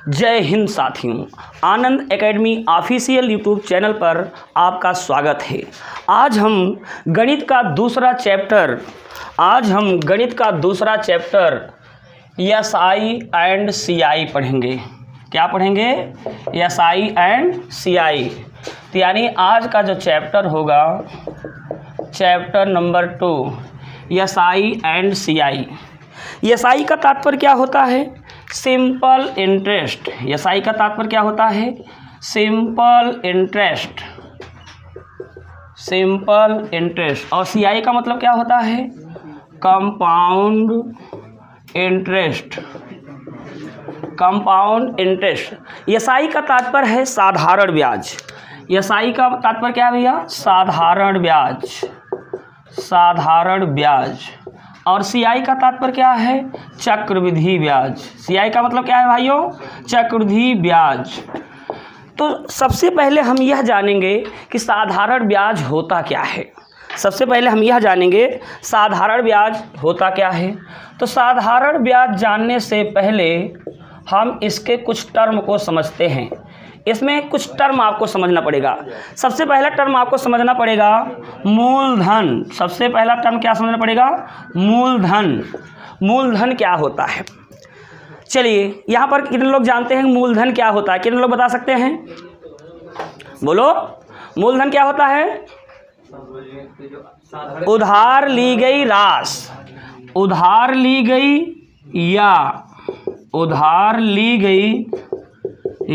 जय हिंद साथियों, आनंद academy official YouTube channel पर आपका स्वागत है। आज हम गणित का दूसरा चैप्टर SI एंड CI पढ़ेंगे। क्या पढ़ेंगे? SI and CI। तो यानी आज का जो चैप्टर होगा chapter number 2 SI and CI। SI का तात्पर्य क्या होता है? Simple interest. SI का तात्पर्य क्या होता है? Simple interest. और CI का मतलब क्या होता है? Compound interest. SI का तात्पर्य है साधारण ब्याज। SI का तात्पर्य क्या है भैया? साधारण ब्याज। और CI का तात्पर्य क्या है? चक्रवृद्धि ब्याज। CI का मतलब क्या है भाइयों? चक्रवृद्धि ब्याज। तो सबसे पहले हम यह जानेंगे कि साधारण ब्याज होता क्या है। तो साधारण ब्याज जानने से पहले हम इसके कुछ टर्म को समझते हैं। इसमें कुछ टर्म आपको समझना पड़ेगा। सबसे पहला टर्म आपको समझना पड़ेगा मूलधन। सबसे पहला टर्म क्या समझना पड़ेगा? मूलधन क्या होता है? चलिए, यहाँ पर कितने लोग जानते हैं मूलधन क्या होता है? कितने लोग बता सकते हैं? बोलो, मूलधन क्या होता है? उधार ली गई राशि, उधार ली गई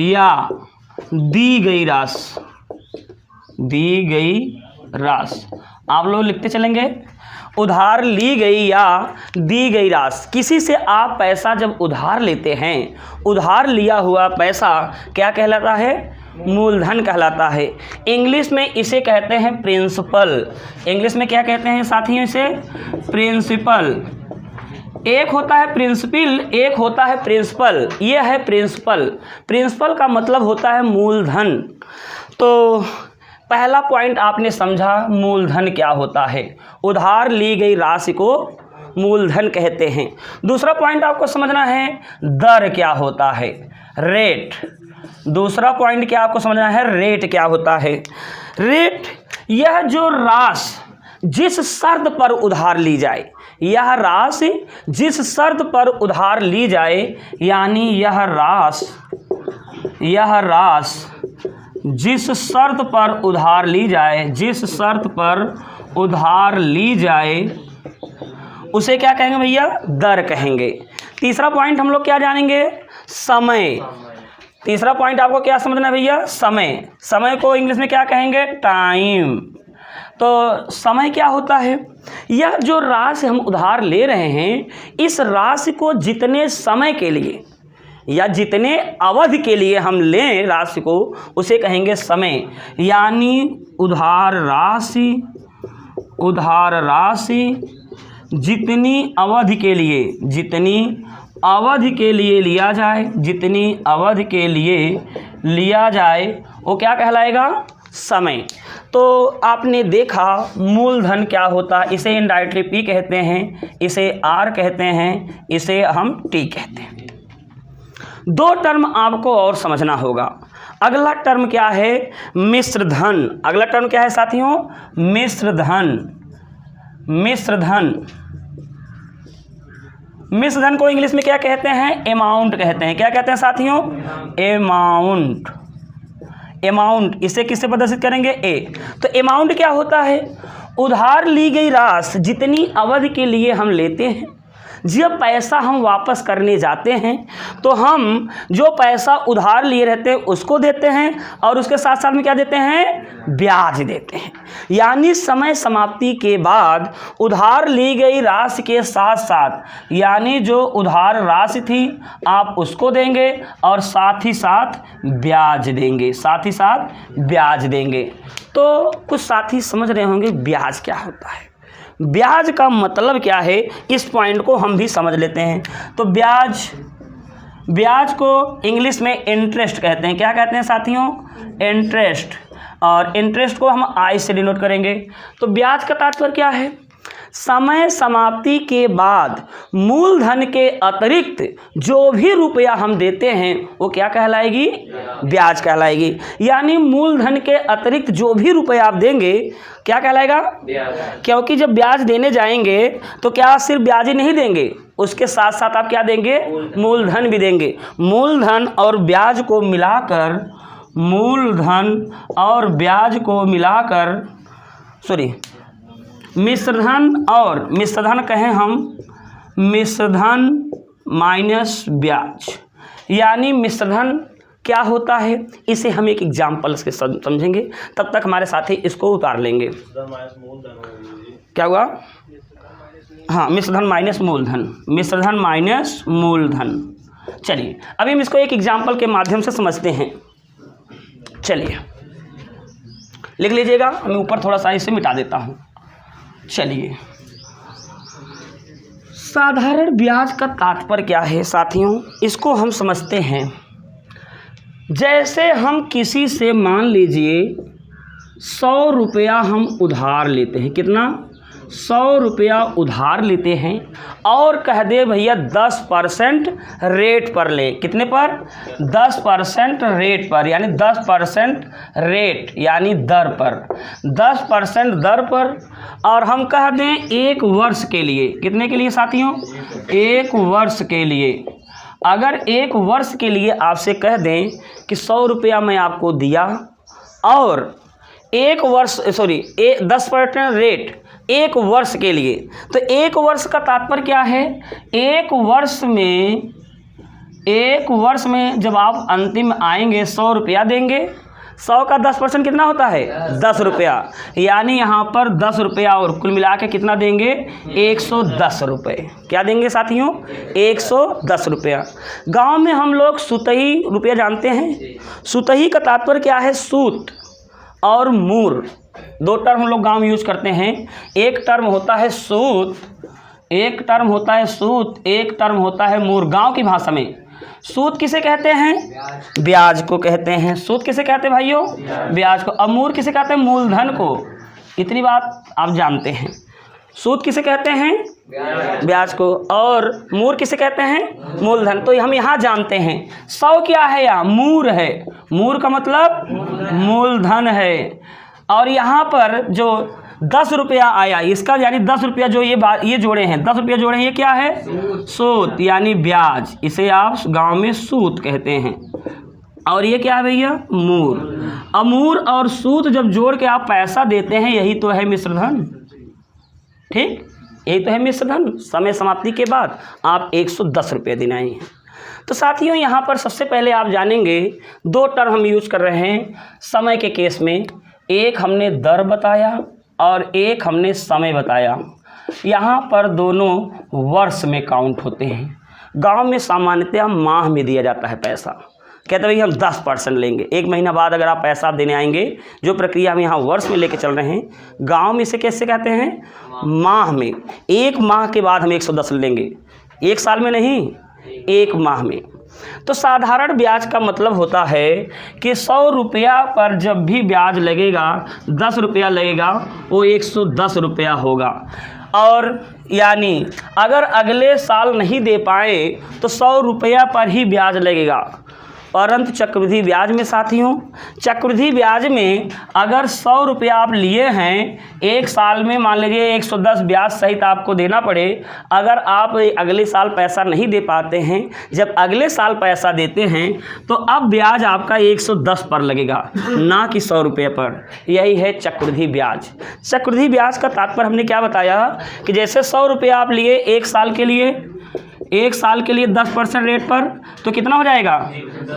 या दी गई राशि। आप लोग लिखते चलेंगे, उधार ली गई या दी गई राशि। किसी से आप पैसा जब उधार लेते हैं, उधार लिया हुआ पैसा क्या कहलाता है? मूलधन कहलाता है। इंग्लिश में इसे कहते हैं प्रिंसिपल। इंग्लिश में क्या कहते हैं साथियों? इसे प्रिंसिपल। एक होता है प्रिंसिपल, एक होता है प्रिंसिपल। ये है प्रिंसिपल का मतलब होता है मूलधन। तो पहला पॉइंट आपने समझा, मूलधन क्या होता है। उधार ली गई राशि को मूलधन कहते हैं। दूसरा पॉइंट आपको समझना है, दर क्या होता है? रेट। दूसरा पॉइंट क्या आपको समझना है? रेट क्या होता है? रेट, यह जो राशि जिस शर्त पर उधार ली जाए, यह राशि जिस शर्त पर उधार ली जाए, यानी यह राशि जिस शर्त पर उधार ली जाए, उसे क्या कहेंगे भैया? दर कहेंगे। तीसरा पॉइंट हम लोग क्या जानेंगे? समय। तीसरा पॉइंट आपको क्या समझना है भैया? समय को इंग्लिश में क्या कहेंगे? टाइम। तो समय क्या होता है? यह जो राशि हम उधार ले रहे हैं, इस राशि को जितने समय के लिए या जितने अवधि के लिए हम लें राशि को, उसे कहेंगे समय। यानी उधार राशि जितनी अवधि के लिए लिया जाए, वो क्या कहलाएगा? समय। तो आपने देखा मूलधन क्या होता है। इसे इनडायरेक्टली P कहते हैं, इसे R कहते हैं, इसे हम T कहते हैं। दो टर्म आपको और समझना होगा। अगला टर्म क्या है? मिश्र धन। अगला टर्म क्या है साथियों? मिश्र धन को इंग्लिश में क्या कहते हैं? अमाउंट कहते हैं। क्या कहते हैं साथियों? अमाउंट। इसे किससे प्रदर्शित करेंगे? A। तो अमाउंट क्या होता है? उधार ली गई राशि जितनी अवधि के लिए हम लेते हैं, जब पैसा हम वापस करने जाते हैं तो हम जो पैसा उधार लिए रहते हैं उसको देते हैं, और उसके साथ साथ में क्या देते हैं? ब्याज देते हैं। यानी समय समाप्ति के बाद उधार ली गई राशि के साथ साथ, यानी जो उधार राशि थी आप उसको देंगे और साथ ही साथ ब्याज देंगे। तो कुछ साथी समझ रहे होंगे ब्याज क्या होता है, ब्याज का मतलब क्या है, इस पॉइंट को हम भी समझ लेते हैं। तो ब्याज को इंग्लिश में इंटरेस्ट कहते हैं। क्या कहते हैं साथियों? इंटरेस्ट। और इंटरेस्ट को हम I से डिनोट करेंगे। तो ब्याज का तात्पर्य क्या है? समय समाप्ति के बाद मूलधन के अतिरिक्त जो भी रुपया हम देते हैं वो क्या कहलाएगी? ब्याज कहलाएगी। यानी मूलधन के अतिरिक्त जो भी रुपया आप देंगे क्या कहलाएगा? क्योंकि जब ब्याज देने जाएंगे तो क्या सिर्फ ब्याज ही नहीं देंगे, उसके साथ साथ आप क्या देंगे? मूलधन भी देंगे। मूलधन और ब्याज को मिलाकर, मूलधन और ब्याज को मिलाकर, मिश्रधन और मिश्रधन कहें हम, मिश्रधन माइनस ब्याज, यानी मिश्रधन क्या होता है इसे हम एक एग्जाम्पल से समझेंगे। तब तक हमारे साथी इसको उतार लेंगे। क्या हुआ? हाँ, मिश्रधन माइनस मूलधन, मिश्रधन माइनस मूलधन। चलिए अभी हम इसको एक एग्जाम्पल के माध्यम से समझते हैं। चलिए लिख लीजिएगा, मैं ऊपर थोड़ा सा इसे मिटा देता हूँ। चलिए, साधारण ब्याज का तात्पर्य क्या है साथियों, इसको हम समझते हैं। जैसे हम किसी से मान लीजिए 100 रुपया हम उधार लेते हैं, कितना? 100 रुपया उधार लेते हैं और कह दे भैया 10% रेट पर ले। कितने पर? 10% रेट पर, यानी 10% रेट यानी दर पर, 10% दर पर। और हम कह दें 1 वर्ष के लिए। कितने के लिए साथियों? 1 वर्ष के लिए। अगर 1 वर्ष के लिए आपसे कह दें कि 100 रुपया मैं आपको दिया और 1 वर्ष 10% रेट 1 वर्ष के लिए, तो 1 वर्ष का तात्पर्य क्या है? 1 वर्ष में जब आप अंतिम आएंगे 100 रुपया देंगे। 100 का 10% कितना होता है? 10 रुपया। यानी यहाँ पर 10 रुपया और कुल मिला के कितना देंगे? 110 रुपये। क्या देंगे साथियों? 110 रुपया। गांव में हम लोग सुतही रुपया जानते हैं। सुतही का तात्पर्य क्या है? सूत और मूर, 2 टर्म हम लोग गांव में यूज करते हैं। एक टर्म होता है सूत, एक टर्म होता है सूत, एक टर्म होता है मूर। गांव की भाषा में सूत किसे कहते हैं? ब्याज को कहते हैं। सूत किसे कहते हैं भाइयों? ब्याज को। और मूर किसे कहते हैं? मूलधन को। इतनी बात आप जानते हैं। सूत किसे कहते हैं? ब्याज को। और मूर किसे कहते हैं? मूलधन। तो हम यहाँ जानते हैं 100 क्या है? यहाँ मूर है। मूर का मतलब मूलधन है। और यहाँ पर जो 10 रुपया आया, इसका यानी 10 रुपया जो ये जोड़े हैं, 10 रुपया जोड़े हैं, ये क्या है? सूत यानी ब्याज। इसे आप गांव में सूत कहते हैं। और ये क्या है भैया? मूर। अमूर और सूत जब जोड़ के आप पैसा देते हैं, यही तो है मिश्रधन। ठीक, यही तो है मिश्रधन। समय समाप्ति के बाद आप 110 रुपये देने आए हैं। तो साथियों यहाँ पर सबसे पहले आप जानेंगे 2 टर्म हम यूज कर रहे हैं समय के केस में। एक हमने दर बताया और एक हमने समय बताया। यहाँ पर दोनों वर्ष में काउंट होते हैं। गांव में सामान्यतः माह में दिया जाता है पैसा। कहते भाई हम 10% लेंगे, 1 महीना बाद अगर आप पैसा देने आएंगे, जो प्रक्रिया हम यहाँ वर्ष में लेके चल रहे हैं, गांव में इसे कैसे कहते हैं? माह में। 1 माह के बाद हम 110 लेंगे, 1 साल में नहीं, 1 माह में। तो साधारण ब्याज का मतलब होता है कि 100 रुपया पर जब भी ब्याज लगेगा, 10 रुपया लगेगा, वो 110 रुपया होगा। और यानी अगर अगले साल नहीं दे पाए तो 100 रुपया पर ही ब्याज लगेगा। परंतु चक्रवृद्धि ब्याज में साथियों, चक्रवृद्धि ब्याज में अगर 100 रुपया आप लिए हैं, 1 साल में मान लीजिए 110 ब्याज सहित आपको देना पड़े। अगर आप अगले साल पैसा नहीं दे पाते हैं, जब अगले साल पैसा देते हैं तो अब ब्याज आपका 110 पर लगेगा, ना कि 100 रुपये पर। यही है चक्रवृद्धि ब्याज। चक्रवृद्धि ब्याज का तात्पर्य हमने क्या बताया कि जैसे 100 रुपया आप लिए 1 साल के लिए, 1 साल के लिए 10% रेट पर, तो कितना हो जाएगा?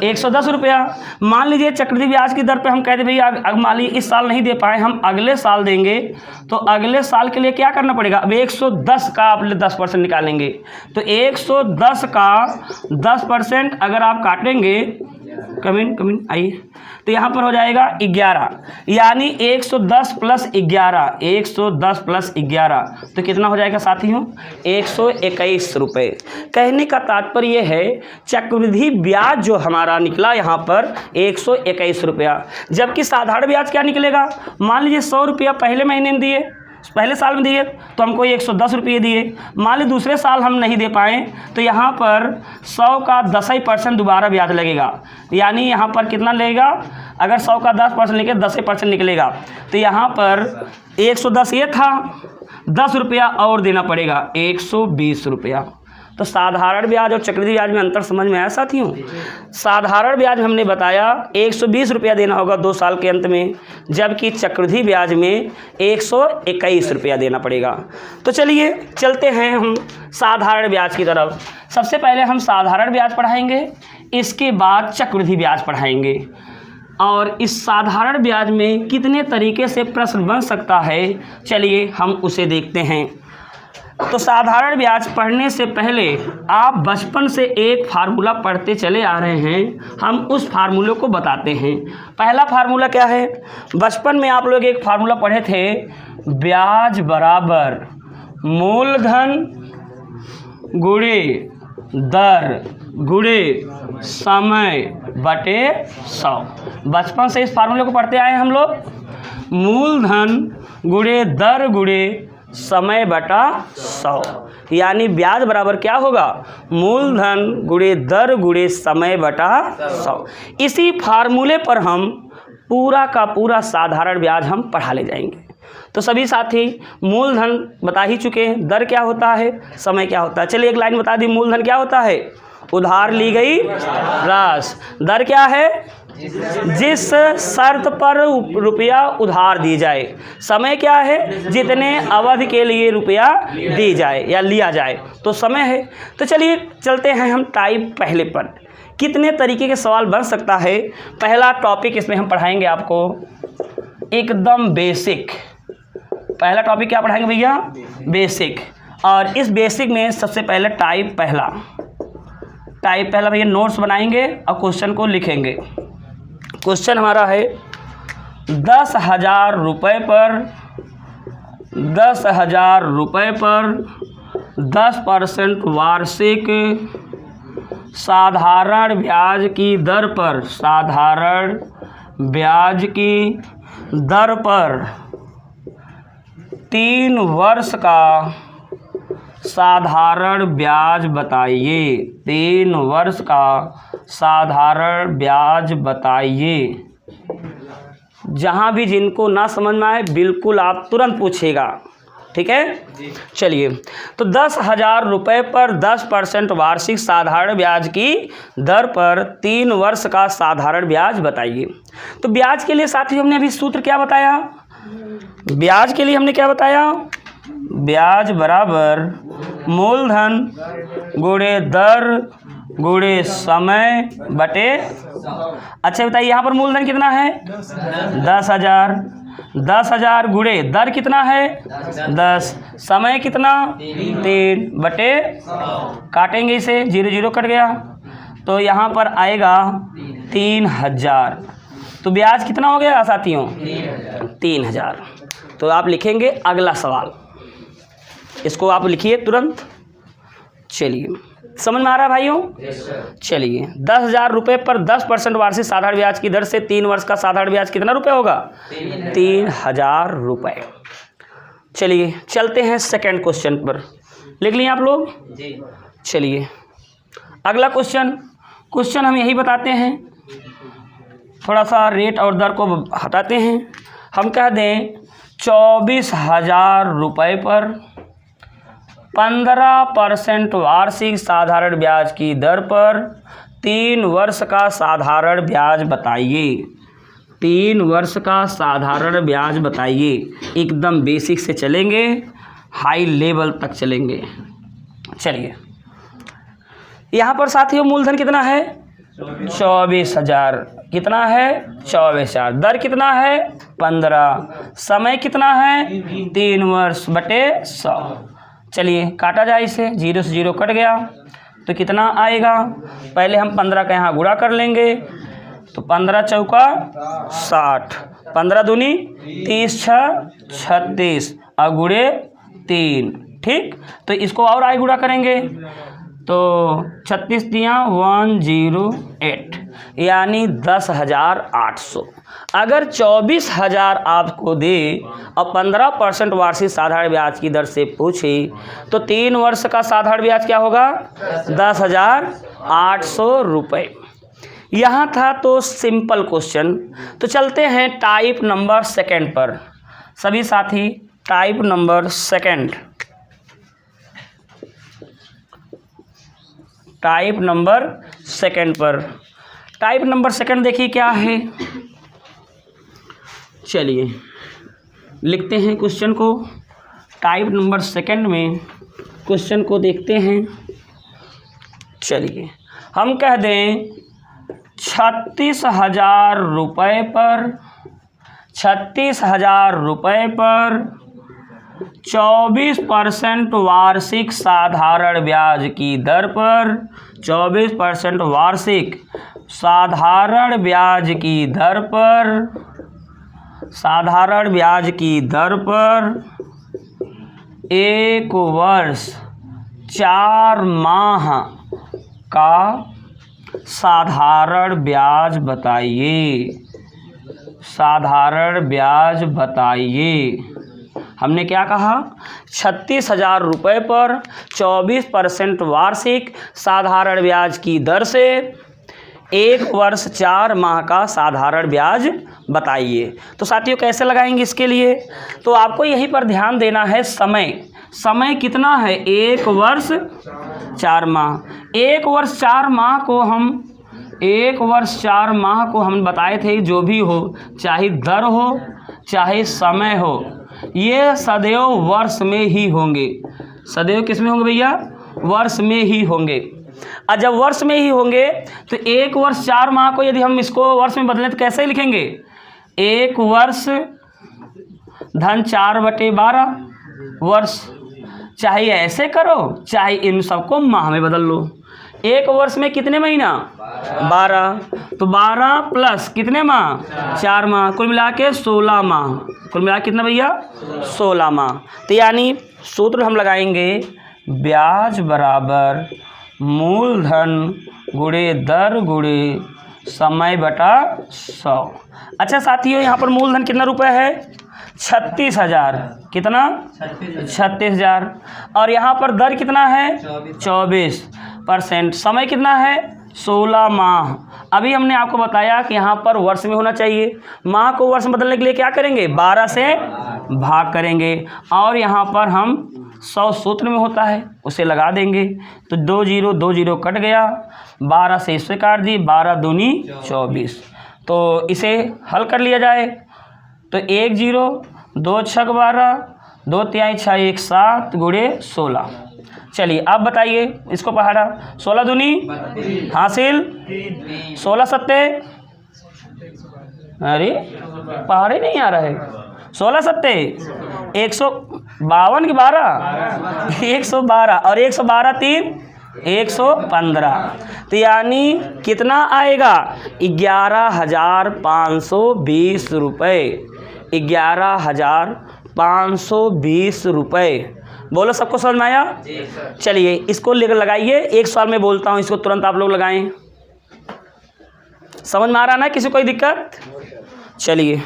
110 रुपया। मान लीजिए चक्रवृद्धि ब्याज की दर पे हम कहते भैया अगर मान लीजिए इस साल नहीं दे पाए, हम अगले साल देंगे, तो अगले साल के लिए क्या करना पड़ेगा? अब 110 का आप 10% निकालेंगे, तो 110 का 10% अगर आप काटेंगे, कमिन आइए, तो यहाँ पर हो जाएगा 11, यानी 110 प्लस 11, 110 प्लस 11, तो कितना हो जाएगा साथियों? 121 रुपये। कहने का तात्पर्य यह है चक्रवृद्धि ब्याज जो हमारा निकला यहाँ पर 121 रुपया, जबकि साधारण ब्याज क्या निकलेगा? मान लीजिए 100 रुपया पहले महीने में दिए, पहले साल में दिए तो हमको 110 रुपये दिए, मान ली दूसरे साल हम नहीं दे पाए तो यहाँ पर 100 का 10% दोबारा ब्याज लगेगा, यानी यहाँ पर कितना लगेगा, अगर 100 का 10% निकले 10% निकलेगा, तो यहाँ पर 110 ये था, 10 रुपया और देना पड़ेगा, 120 रुपया। तो साधारण ब्याज और चक्रवृद्धि ब्याज में अंतर समझ में आया साथियों। साधारण ब्याज हमने बताया 120 रुपया देना होगा 2 साल के अंत में, जबकि चक्रवृद्धि ब्याज में 121 रुपया देना पड़ेगा। तो चलिए चलते हैं हम साधारण ब्याज की तरफ। सबसे पहले हम साधारण ब्याज पढ़ाएंगे, इसके बाद चक्रवृद्धि ब्याज पढ़ाएंगे। और इस साधारण ब्याज में कितने तरीके से प्रश्न बन सकता है, चलिए हम उसे देखते हैं। तो साधारण ब्याज पढ़ने से पहले आप बचपन से एक फार्मूला पढ़ते चले आ रहे हैं, हम उस फार्मूले को बताते हैं। पहला फार्मूला क्या है, बचपन में आप लोग एक फार्मूला पढ़े थे, ब्याज बराबर मूलधन गुणे दर गुणे समय बटे 100। बचपन से इस फार्मूले को पढ़ते आए हैं हम लोग, मूलधन गुणे दर गुणे समय बटा 100, यानी ब्याज बराबर क्या होगा, मूलधन गुणे दर गुणे समय बटा 100। इसी फार्मूले पर हम पूरा का पूरा साधारण ब्याज हम पढ़ा ले जाएंगे। तो सभी साथी मूलधन बता ही चुके हैं, दर क्या होता है, समय क्या होता है। चलिए एक लाइन बता दी, मूलधन क्या होता है, उधार ली गई राशि। दर क्या है, जिस शर्त पर रुपया उधार दी जाए। समय क्या है, जितने अवधि के लिए रुपया दी जाए या लिया जाए, तो समय है। तो चलिए चलते हैं हम टाइप पहले पर, कितने तरीके के सवाल बन सकता है। पहला टॉपिक इसमें हम पढ़ाएंगे आपको एकदम बेसिक। पहला टॉपिक क्या पढ़ाएंगे भैया, बेसिक। और इस बेसिक में सबसे पहले टाइप पहला भैया नोट्स बनाएंगे और क्वेश्चन को लिखेंगे। क्वेश्चन हमारा है 10,000 रुपये पर 10% वार्षिक साधारण ब्याज की दर पर 3 वर्ष का साधारण ब्याज बताइए। 3 वर्ष का साधारण ब्याज बताइए। जहाँ भी जिनको ना समझ में आए बिल्कुल आप तुरंत पूछेगा, ठीक है। चलिए, तो 10,000 रुपये पर 10% वार्षिक साधारण ब्याज की दर पर 3 वर्ष का साधारण ब्याज बताइए। तो ब्याज के लिए साथियों हमने अभी सूत्र क्या बताया, ब्याज के लिए हमने क्या बताया, ब्याज बराबर मूलधन गुणे दर गुणे समय बटे। अच्छा बताइए यहाँ पर मूलधन कितना है, 10,000। 10,000 गुणे दर कितना है, 10, समय कितना, 3 बटे, काटेंगे इसे, 0 0 कट गया, तो यहाँ पर आएगा 3,000। तो ब्याज कितना हो गया साथियों, 3,000। तो आप लिखेंगे अगला सवाल, इसको आप लिखिए तुरंत। चलिए समझ में आ रहा है भाइयों। चलिए 10,000 रुपये पर 10% वार्षिक साधारण ब्याज की दर से 3 वर्ष का साधारण ब्याज कितना रुपये होगा, 3,000 रुपये। चलिए चलते हैं सेकंड क्वेश्चन पर, लिख लिए आप लोग। चलिए अगला क्वेश्चन हम यही बताते हैं, थोड़ा सा रेट और दर को हटाते हैं। हम कह दें 24,000 रुपये पर 15% वार्षिक साधारण ब्याज की दर पर 3 वर्ष का साधारण ब्याज बताइए। 3 वर्ष का साधारण ब्याज बताइए। एकदम बेसिक से चलेंगे, हाई लेवल तक चलेंगे। चलिए यहाँ पर साथियों मूलधन कितना है, 24,000। कितना है, 24,000। दर कितना है, 15। समय कितना है, 3 वर्ष बटे 100। चलिए काटा जाए इसे, 0 से 0 कट गया, तो कितना आएगा, पहले हम 15 का यहाँ गुणा कर लेंगे, तो 15 चौका 60, 15 दूनी 30, 6 36 और गुणे 3, ठीक। तो इसको और आगे गुणा करेंगे, तो 36 दिया 108 यानी 10,800। अगर 24,000 आपको दे और 15% वार्षिक साधारण ब्याज की दर से पूछे तो 3 वर्ष का साधारण ब्याज क्या होगा? 10,800 रुपये। यहाँ था तो सिंपल क्वेश्चन। तो चलते हैं टाइप नंबर सेकंड पर। सभी साथी type number second, type number second पर। टाइप नंबर सेकंड देखिए क्या है। चलिए लिखते हैं क्वेश्चन को। टाइप नंबर सेकंड में क्वेश्चन को देखते हैं। चलिए हम कह दें 36,000 रुपये पर 36,000 रुपये पर 24% वार्षिक साधारण ब्याज की दर पर 24% वार्षिक साधारण ब्याज की दर पर साधारण ब्याज की दर पर 1 वर्ष 4 माह का साधारण ब्याज बताइए। साधारण ब्याज बताइए। हमने क्या कहा? 36,000 रुपये पर 24% वार्षिक साधारण ब्याज की दर से 1 वर्ष 4 माह का साधारण ब्याज बताइए। तो साथियों कैसे लगाएंगे इसके लिए? तो आपको यहीं पर ध्यान देना है। समय कितना है? 1 वर्ष 4 माह। 1 वर्ष 4 माह को हम 1 वर्ष 4 माह को हम बताए थे, जो भी हो, चाहे दर हो चाहे समय हो, ये सदैव वर्ष में ही होंगे। सदैव किस में होंगे भैया? वर्ष में ही होंगे। और जब वर्ष में ही होंगे तो 1 वर्ष 4 माह को यदि हम इसको वर्ष में बदलें तो कैसे लिखेंगे? 1 वर्ष धन 4/12 वर्ष। चाहे ऐसे करो चाहे इन सबको माह में बदल लो। 1 वर्ष में कितने महीना? 12। तो 12 प्लस कितने माह? 4 माह। कुल मिला के 16 माह। कुल मिला कितना भैया? 16 माह। तो यानी सूत्र हम लगाएंगे ब्याज बराबर मूलधन गुणे दर गुणे समय बटा 100। अच्छा साथियों, यहाँ पर मूलधन कितना रुपए है? 36,000। कितना? 36,000। और यहाँ पर दर कितना है? 24%। समय कितना है? 16 माह। अभी हमने आपको बताया कि यहाँ पर वर्ष में होना चाहिए। माह को वर्ष में बदलने के लिए क्या करेंगे? 12 से भाग करेंगे। और यहाँ पर हम 100 सूत्र में होता है, उसे लगा देंगे। तो 2 0 2 0 कट गया। 12 से इससे काट दी। 12 दूनी 24। तो इसे हल कर लिया जाए तो 1 0 2 6 12 2 3 6 1 7 गुणे 16। चलिए अब बताइए इसको पहाड़ा। 16 दूनी हासिल 16 सत्ते, अरे पहाड़े नहीं आ रहा है। 16 सत्ते 152 की 12 112 और 112 3 115। तो यानी कितना आएगा? 11,520 रुपये। 11,520 रुपये। बोलो सबको समझ में आया? चलिए इसको लेकर लगाइए। एक सवाल में बोलता हूँ, इसको तुरंत आप लोग लगाएं। समझ में आ रहा ना? किसी को कोई दिक्कत? चलिए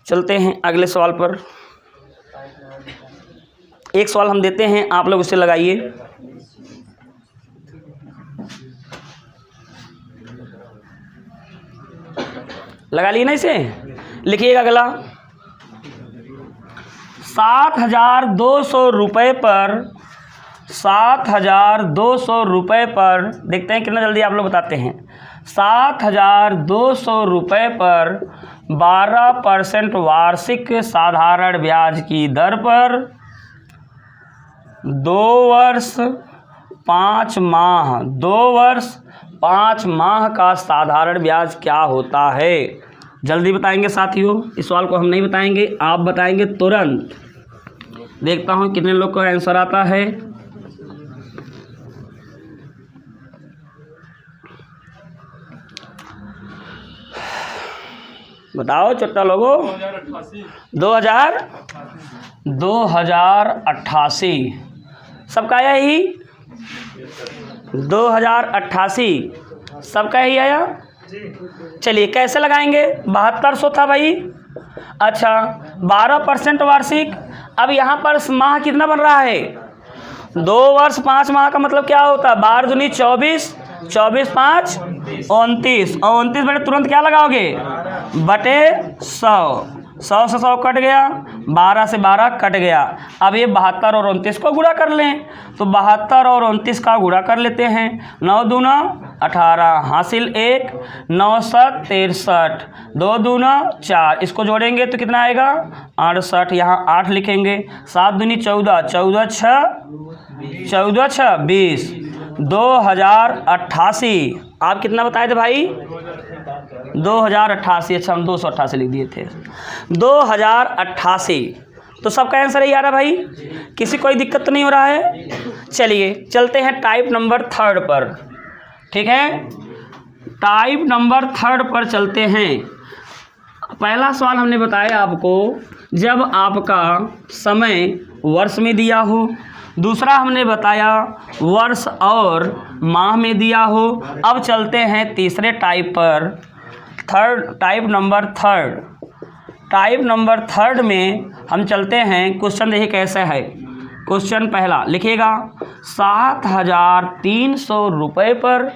चलते हैं अगले सवाल पर। एक सवाल हम देते हैं, आप लोग उसे लगाइए। लगा लिए ना इसे? लिखिएगा अगला। 7,200 रुपये पर 7,200 रुपये पर देखते हैं कितना जल्दी आप लोग बताते हैं। 7,200 रुपये पर 12% वार्षिक साधारण ब्याज की दर पर 2 वर्ष 5 माह 2 वर्ष 5 माह का साधारण ब्याज क्या होता है? जल्दी बताएंगे साथियों। इस सवाल को हम नहीं बताएंगे, आप बताएंगे तुरंत। देखता हूँ कितने लोग को आंसर आता है। बताओ चुट्टा लोगो। 2088 सबका आया ही 2088 सबका ही आया। चलिए कैसे लगाएंगे, 7200 था भाई। अच्छा 12% वार्षिक। अब यहाँ पर माह कितना बन रहा है, 2 वर्ष 5 माह का मतलब क्या होता है, 12 दूनी 24, 24 5 29, और 29 बटे तुरंत क्या लगाओगे, बटे 100, 100 से 100 कट गया, 12 से 12 कट गया। अब ये 72 और 29 को गुणा कर लें, तो 72 और 29 का गुणा कर लेते हैं। 9 दूना 18 हासिल 1, 9 7 63, 2 दूना 4, इसको जोड़ेंगे तो कितना आएगा 68, यहाँ 8 लिखेंगे। 7 दूनी 14, 14 6 20, 2088। आप कितना बताए थे भाई, 2088। अच्छा हम 288 लिख दिए थे, 2088। तो सबका आंसर ही आ रहा भाई, किसी कोई दिक्कत तो नहीं हो रहा है। चलिए चलते हैं टाइप नंबर 3 पर, ठीक है। टाइप नंबर 3 पर चलते हैं। पहला सवाल हमने बताया आपको जब आपका समय वर्ष में दिया हो, दूसरा हमने बताया वर्ष और माह में दिया हो। अब चलते हैं तीसरे टाइप पर, टाइप नंबर 3। टाइप नंबर 3 में हम चलते हैं। क्वेश्चन देखिए कैसे है। क्वेश्चन पहला लिखिएगा, 7300 रुपये पर,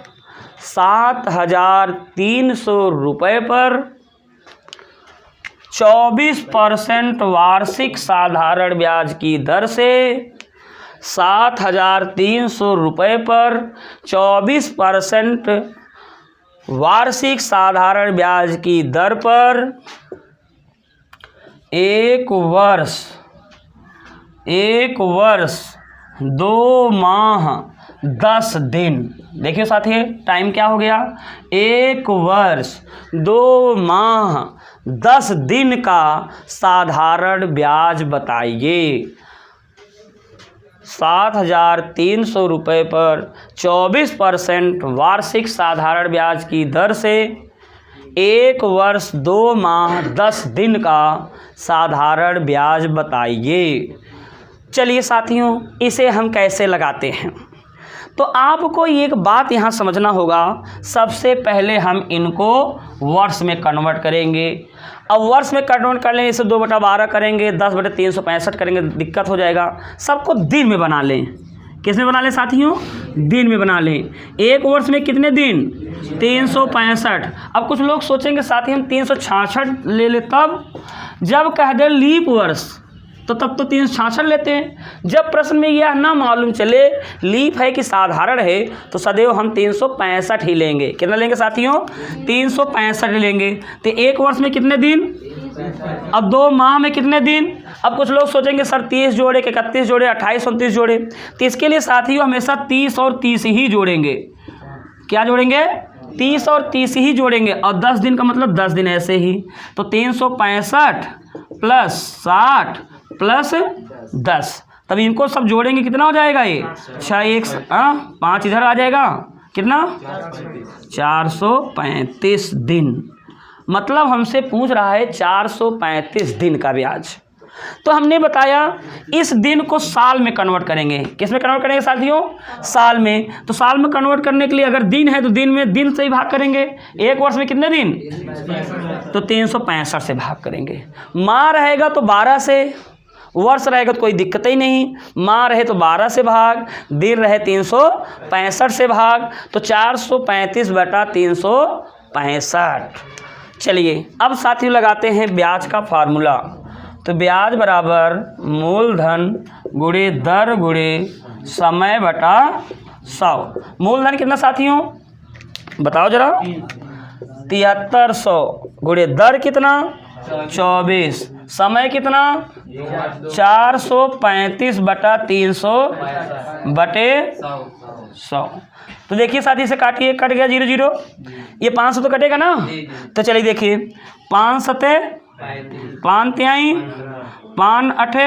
7300 रुपये पर 24% वार्षिक साधारण ब्याज की दर से, 7300 रुपये पर 24% वार्षिक साधारण ब्याज की दर पर 1 वर्ष 2 माह 10 दिन। देखिए साथी टाइम क्या हो गया, 1 वर्ष 2 माह 10 दिन का साधारण ब्याज बताइए। 7300 रुपये पर 24% वार्षिक साधारण ब्याज की दर से 1 वर्ष 2 माह 10 दिन का साधारण ब्याज बताइए। चलिए साथियों इसे हम कैसे लगाते हैं, तो आपको एक बात यहाँ समझना होगा। सबसे पहले हम इनको वर्ष में कन्वर्ट करेंगे। अब वर्ष में कन्वर्ट कर लें, इसे 2/12 करेंगे, 10/365 करेंगे, दिक्कत हो जाएगा। सबको दिन में बना लें। किस में बना लें साथियों, दिन में बना लें। 1 वर्ष में कितने दिन, 365। अब कुछ लोग सोचेंगे साथी हम 366 ले ले, तब जब कह दे लीप वर्ष तो तब तो 366 लेते हैं। जब प्रश्न में यह ना मालूम चले लीप है कि साधारण है, तो सदैव हम 365 ही लेंगे। कितना लेंगे साथियों, 365 लेंगे। तो 1 वर्ष में कितने दिन, अब 2 माह में कितने दिन। अब कुछ लोग सोचेंगे सर 30 जोड़े, 31 जोड़े, 28 29 जोड़े, तो इसके लिए साथियों हमेशा 30 और 30 ही जोड़ेंगे। क्या जोड़ेंगे, 30 और 30 ही जोड़ेंगे। और 10 दिन का मतलब 10 दिन ऐसे ही। तो 365 प्लस 60 प्लस 10, तब इनको सब जोड़ेंगे कितना हो जाएगा, ये 6 5 इधर आ जाएगा, कितना 435 दिन। मतलब हमसे पूछ रहा है 435 दिन का ब्याज। तो हमने बताया इस दिन को साल में कन्वर्ट करेंगे। किस में कन्वर्ट करेंगे साथियों, साल में। तो साल में कन्वर्ट करने के लिए अगर दिन है तो दिन में दिन से ही भाग करेंगे। 1 वर्ष में कितने दिन, तो 365 से भाग करेंगे। माह रहेगा तो 12 से, वर्ष रहेगा तो कोई दिक्कत ही नहीं। माह रहे तो 12 से भाग, दिन रहे 365 से भाग, तो 435/365। चलिए अब साथियों लगाते हैं ब्याज का फार्मूला। तो ब्याज बराबर मूलधन गुणे दर गुणे समय बटा 100। मूलधन कितना साथियों बताओ जरा, 7300 गुणे दर कितना 24, समय कितना 435/300/100। तो देखिए साथी से काटिए, कट गया 0 0, ये 500 तो कटेगा ना। तो चलिए देखिए 5 7 5 3 5 अठे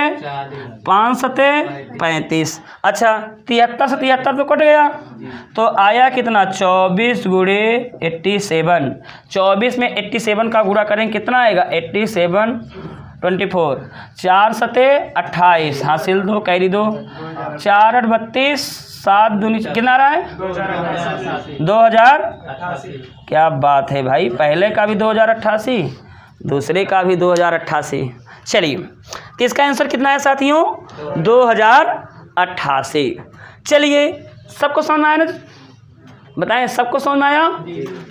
5 सते 35। अच्छा 73 से 73 तो कट गया, तो आया कितना 24 गुणे 87। 24 में 87 का गुणा करें कितना आएगा 87 24। 4 सते 28 हासिल 2 कैरी 2। 4 8 32 7 दूनी कितना आ रहा है 2088। क्या बात है भाई, पहले का भी 2088, दूसरे का भी 2088। चलिए तो इसका आंसर कितना है साथियों 2088। चलिए सबको समझ में आया ना, बताएं सबको समझ में आया।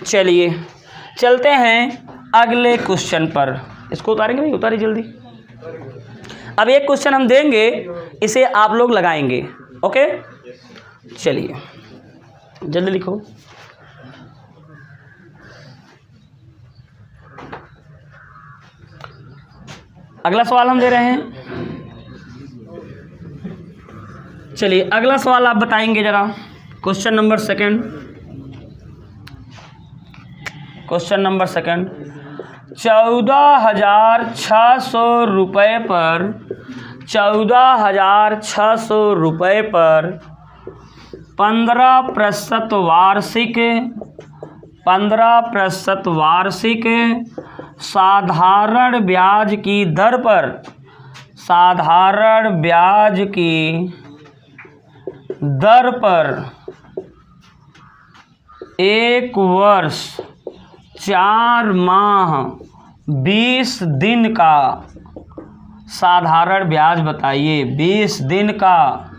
चलिए चलते हैं अगले क्वेश्चन पर। इसको उतारेंगे भाई, उतारिए जल्दी। अब एक क्वेश्चन हम देंगे, इसे आप लोग लगाएंगे, ओके। चलिए जल्दी लिखो। अगला सवाल हम दे रहे हैं। चलिए अगला सवाल आप बताएंगे जरा। Question number second, question number second. 14,600 रुपये पर 14,600 रुपये पर 15% वार्षिक 15% वार्षिक साधारण ब्याज की दर पर साधारण ब्याज की दर पर 1 वर्ष 4 माह 20 दिन का साधारण ब्याज बताइए। 20 दिन का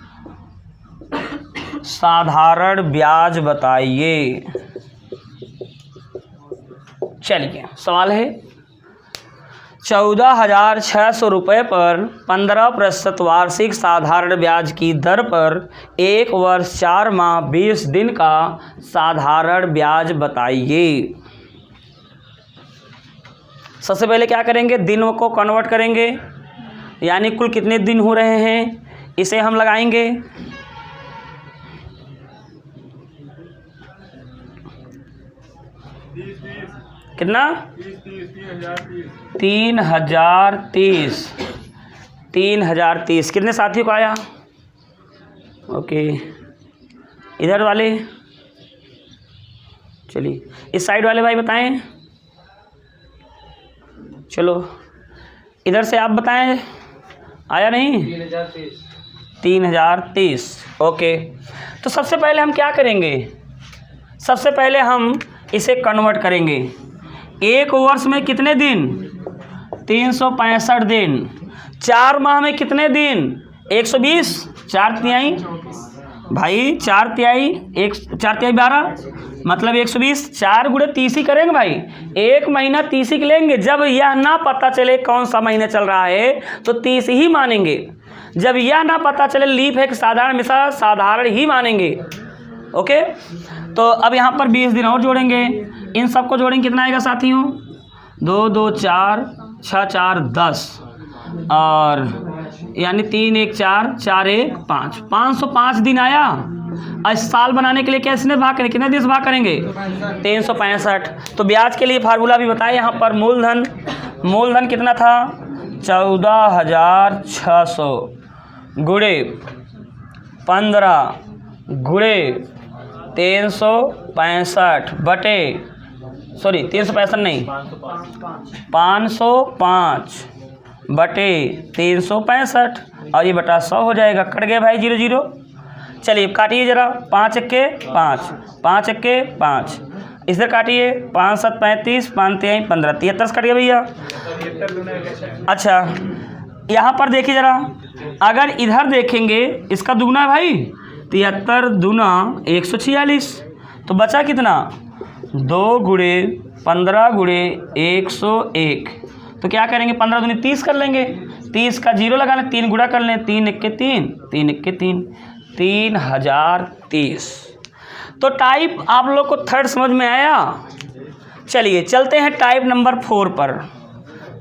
साधारण ब्याज बताइए। चलिए सवाल है 14,600 रुपये पर 15% वार्षिक साधारण ब्याज की दर पर 1 वर्ष 4 माह 20 दिन का साधारण ब्याज बताइए। सबसे पहले क्या करेंगे, दिनों को कन्वर्ट करेंगे, यानी कुल कितने दिन हो रहे हैं इसे हम लगाएंगे। कितना 3030 3030 कितने साथियों को आया, ओके। इधर वाले, चलिए इस साइड वाले भाई बताएं। चलो इधर से आप बताएं, आया नहीं 3030, ओके। तो सबसे पहले हम क्या करेंगे, सबसे पहले हम इसे कन्वर्ट करेंगे। 1 वर्ष में कितने दिन 365 दिन। 4 माह में कितने दिन 120। 4 तिहाई भाई, 4 तिहाई 12 मतलब 120। 4 गुणे 30 ही करेंगे भाई, 1 महीना 30 ही लेंगे। जब यह ना पता चले कौन सा महीना चल रहा है तो 30 ही मानेंगे। जब यह ना पता चले लीप है कि साधारण, हमेशा साधारण ही मानेंगे, ओके। तो अब यहाँ पर 20 दिन और जोड़ेंगे, इन सबको जोड़ेंगे कितना आएगा साथियों 2 2 4 6 4 10 और यानी 3 1 4 4 1 5 505 दिन आया। आज साल बनाने के लिए कैसे भाग करें, कितने दिन से भाग करेंगे 365। तो ब्याज के लिए फार्मूला भी बताए यहाँ पर। मूलधन कितना था 14,600 गुणे 15 गुणे 365 बटे 365 नहीं 505 बटे 365 और ये बटा 100 हो जाएगा। कट गए भाई 0 0। चलिए काटिए जरा, 5 1 5 5 1 5, इधर काटिए 5 7 35 5 3 15 73 कट गया भैया। अच्छा यहाँ पर देखिए जरा, अगर इधर देखेंगे इसका दुगना है भाई 73 दूना 146, तो बचा कितना 2 गुणे 15 गुणे 101। तो क्या करेंगे 15 दूनी 30 कर लेंगे, 30 का 0 लगा लें, 3 गुणा कर लें, 3 1 3 3 1 3 3030। तो टाइप आप लोग को थर्ड समझ में आया। चलिए चलते हैं टाइप नंबर 4 पर।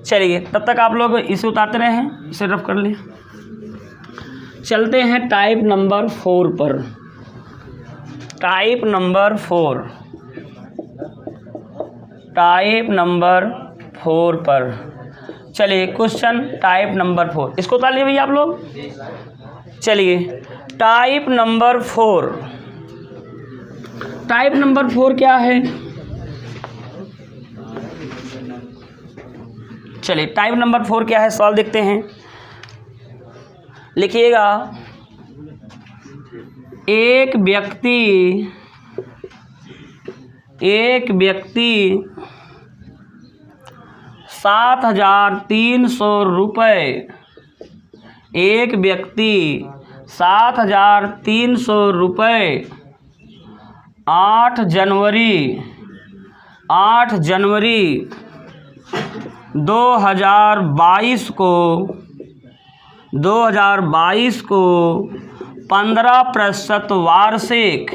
चलिए तब तक आप लोग इसे उतारते रहे हैं, इसे रफ कर लें। चलते हैं टाइप नंबर 4 पर। टाइप नंबर 4, टाइप नंबर 4 पर चलिए क्वेश्चन टाइप नंबर 4, इसको उतार लिए भैया आप लोग। चलिए टाइप नंबर 4, टाइप नंबर 4 क्या है? चलिए टाइप नंबर 4 क्या है, सवाल देखते हैं। लिखिएगा, एक व्यक्ति 7,300 रुपये, एक व्यक्ति 7,300 रुपये 8 जनवरी 2022 को 15% वार्षिक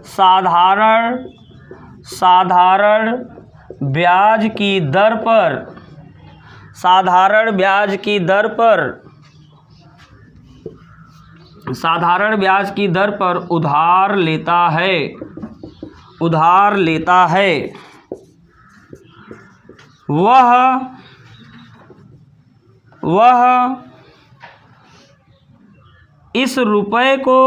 साधारण ब्याज की दर पर उधार लेता है, वह इस रुपये को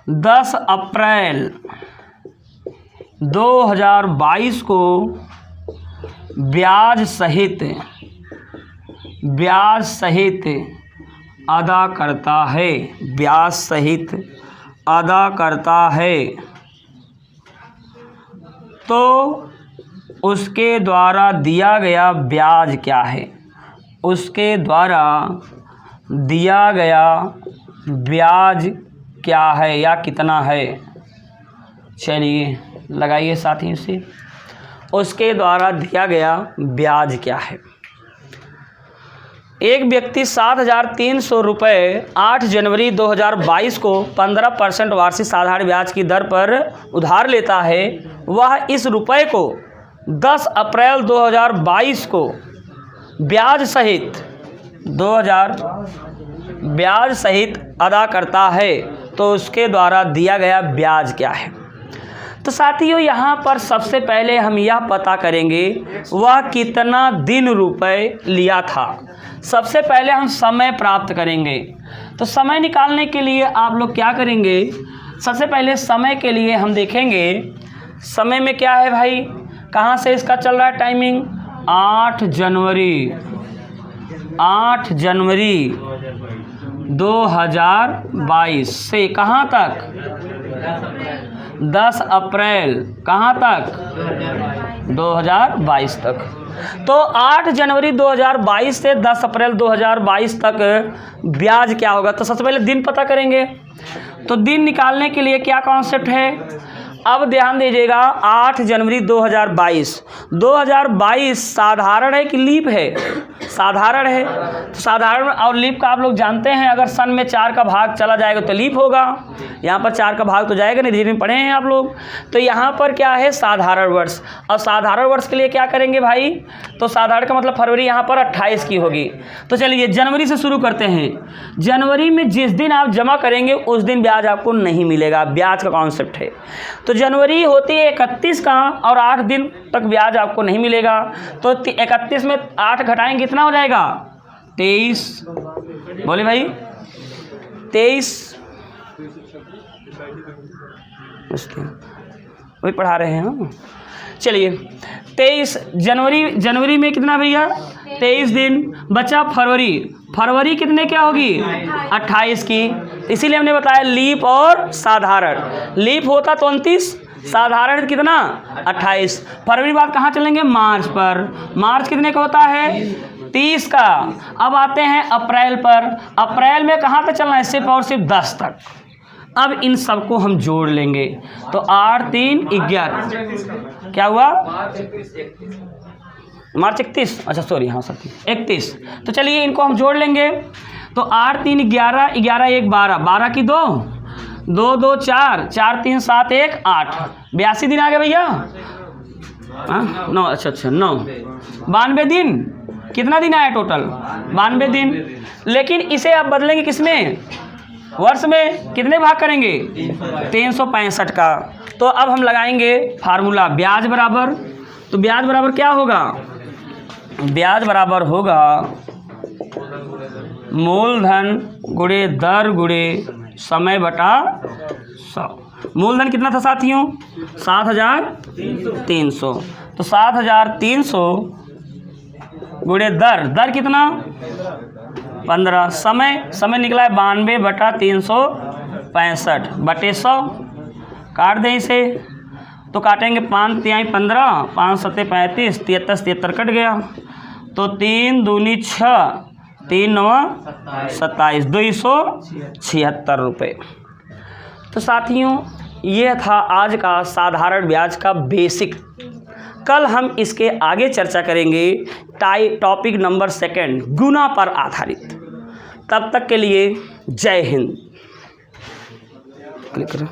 10 अप्रैल 2022 को ब्याज सहित अदा करता है, तो उसके द्वारा दिया गया ब्याज क्या है? उसके द्वारा दिया गया ब्याज क्या है या कितना है? चलिए लगाइए साथी से, उसके द्वारा दिया गया ब्याज क्या है। एक व्यक्ति 7,300 रुपये 8 जनवरी 2022 को 15% वार्षिक साधारण ब्याज की दर पर उधार लेता है। वह इस रुपये को 10 अप्रैल 2022 को ब्याज सहित अदा करता है, तो उसके द्वारा दिया गया ब्याज क्या है? तो साथियों यहाँ पर सबसे पहले हम यह पता करेंगे वह कितना दिन रुपए लिया था। सबसे पहले हम समय प्राप्त करेंगे। तो समय निकालने के लिए आप लोग क्या करेंगे, सबसे पहले समय के लिए हम देखेंगे समय में क्या है भाई, कहाँ से इसका चल रहा है टाइमिंग, 8 जनवरी 2022 से कहाँ तक, 10 अप्रैल कहाँ तक, 2022 तक। तो 8 जनवरी 2022 से 10 अप्रैल 2022 तक ब्याज क्या होगा? तो सबसे पहले दिन पता करेंगे। तो दिन निकालने के लिए क्या कॉन्सेप्ट है, अब ध्यान दीजिएगा। 8 जनवरी 2022 साधारण है कि लीप है? साधारण है। तो साधारण और लीप का आप लोग जानते हैं, अगर सन में 4 का भाग चला जाएगा तो लीप होगा। यहाँ पर 4 का भाग तो जाएगा नहीं, धीरे में पढ़े हैं आप लोग। तो यहाँ पर क्या है, साधारण वर्ष। और साधारण वर्ष के लिए क्या करेंगे भाई, तो साधारण का मतलब फरवरी यहाँ पर 28 की होगी। तो चलिए जनवरी से शुरू करते हैं। जनवरी में जिस दिन आप जमा करेंगे उस दिन ब्याज आपको नहीं मिलेगा, ब्याज का कॉन्सेप्ट है। तो जनवरी होती है 31 का और 8 दिन तक ब्याज आपको नहीं मिलेगा। तो 31 में 8 घटाएंगे कितना हो जाएगा, 23। बोले भाई 23, वही पढ़ा रहे हैं हम। चलिए 23 जनवरी में कितना भैया, 23 दिन। बचा फरवरी कितने क्या होगी, 28 की। इसीलिए हमने बताया लीप और साधारण। लीप होता 29, साधारण कितना 28। फरवरी बाद कहाँ चलेंगे, मार्च पर। मार्च कितने का होता है, 30 का। अब आते हैं अप्रैल पर। अप्रैल में कहाँ तक चलना है, सिर्फ और सिर्फ 10 तक। अब इन सबको हम जोड़ लेंगे तो 8 3 11 क्या हुआ, मार्च 31, अच्छा सॉरी, हाँ सर 31। तो चलिए इनको हम जोड़ लेंगे। तो 8 3 11, 11 1 12, 12 की 2 2 2 4, 4 3 7 1 8, 82 दिन आ गए भैया। 9, अच्छा 9, 92 दिन। कितना दिन आया टोटल, 92 दिन। लेकिन इसे आप बदलेंगे किसमें, वर्ष में कितने भाग करेंगे? 365 का। तो अब हम लगाएंगे फार्मूला ब्याज बराबर। तो ब्याज बराबर क्या होगा? ब्याज बराबर होगा मूलधन गुणे दर गुणे समय बटा 100। मूलधन कितना था साथियों? 7,300। तो 7,300 गुणे दर कितना? 15। समय निकला है 92 बटा 365 बटे 100। काट दें इसे। तो काटेंगे 5 तिहाई 15, 5 सत्ते 35, 73 कट गया। तो 3 दूनी 6, 3 नवा 27, 276 रुपये। तो साथियों ये था आज का साधारण ब्याज का बेसिक। कल हम इसके आगे चर्चा करेंगे टॉपिक नंबर 2 गुना पर आधारित। तब तक के लिए जय हिंद। क्लिक करो।